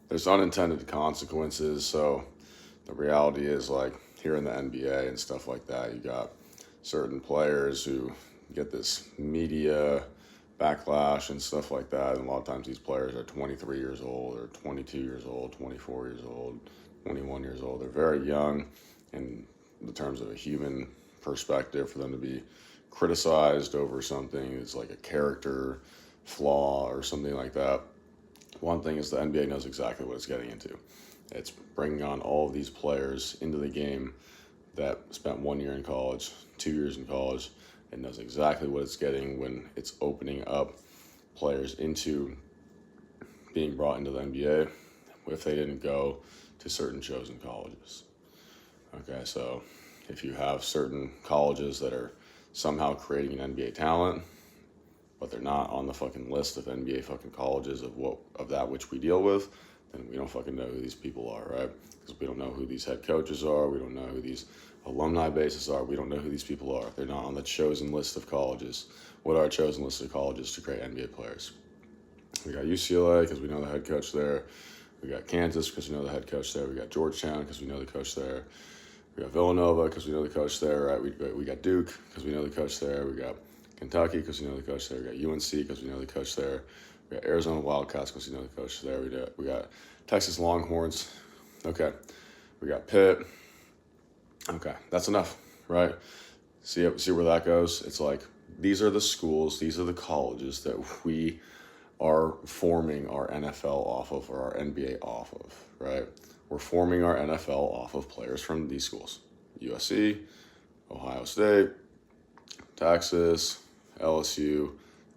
there's unintended consequences. So the reality is, like here in the NBA and stuff like that, you got certain players who get this media backlash and stuff like that. And a lot of times these players are 23 years old or 22 years old, 24 years old, 21 years old. They're very young in the terms of a human perspective. For them to be criticized over something is like a character flaw or something like that. One thing is the NBA knows exactly what it's getting into. It's bringing on all of these players into the game that spent 1 year in college, 2 years in college, and knows exactly what it's getting when it's opening up players into being brought into the NBA if they didn't go to certain chosen colleges. Okay, so if you have certain colleges that are somehow creating an NBA talent, but they're not on the fucking list of NBA fucking colleges of that which we deal with, then we don't fucking know who these people are, right? Because we don't know who these head coaches are, we don't know who these alumni bases are, we don't know who these people are. They're not on the chosen list of colleges. What are chosen list of colleges to create NBA players? We got UCLA because we know the head coach there. We got Kansas because we know the head coach there. We got Georgetown because we know the coach there. We got Villanova because we know the coach there, right? We got Duke because we know the coach there. We got Kentucky because we know the coach there. We got UNC because we know the coach there. We got Arizona Wildcats because we know the coach there. We got Texas Longhorns. Okay. We got Pitt. Okay, that's enough, right? See where that goes? It's like these are the schools, these are the colleges that we are forming our NFL off of or our NBA off of, right? We're forming our NFL off of players from these schools. USC, Ohio State, Texas, LSU,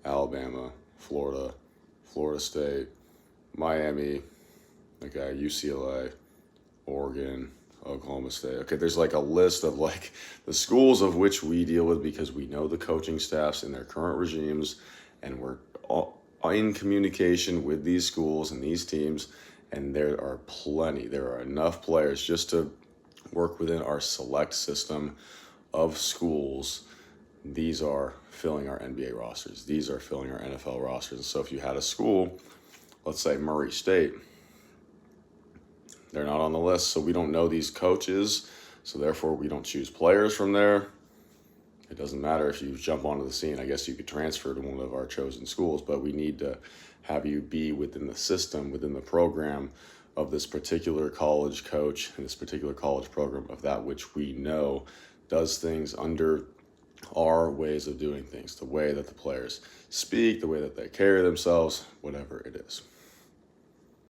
Alabama, Florida, Florida State, Miami, okay, UCLA, Oregon, Oklahoma State. Okay, there's like a list of like the schools of which we deal with because we know the coaching staffs in their current regimes, and we're all in communication with these schools and these teams, and there are enough players just to work within our select system of schools. These are filling our NBA rosters. These are filling our NFL rosters. And so if you had a school, let's say Murray State, they're not on the list, so we don't know these coaches, so therefore we don't choose players from there. It doesn't matter if you jump onto the scene. I guess you could transfer to one of our chosen schools, but we need to have you be within the system, within the program of this particular college coach and this particular college program of that which we know does things under our ways of doing things, the way that the players speak, the way that they carry themselves, whatever it is.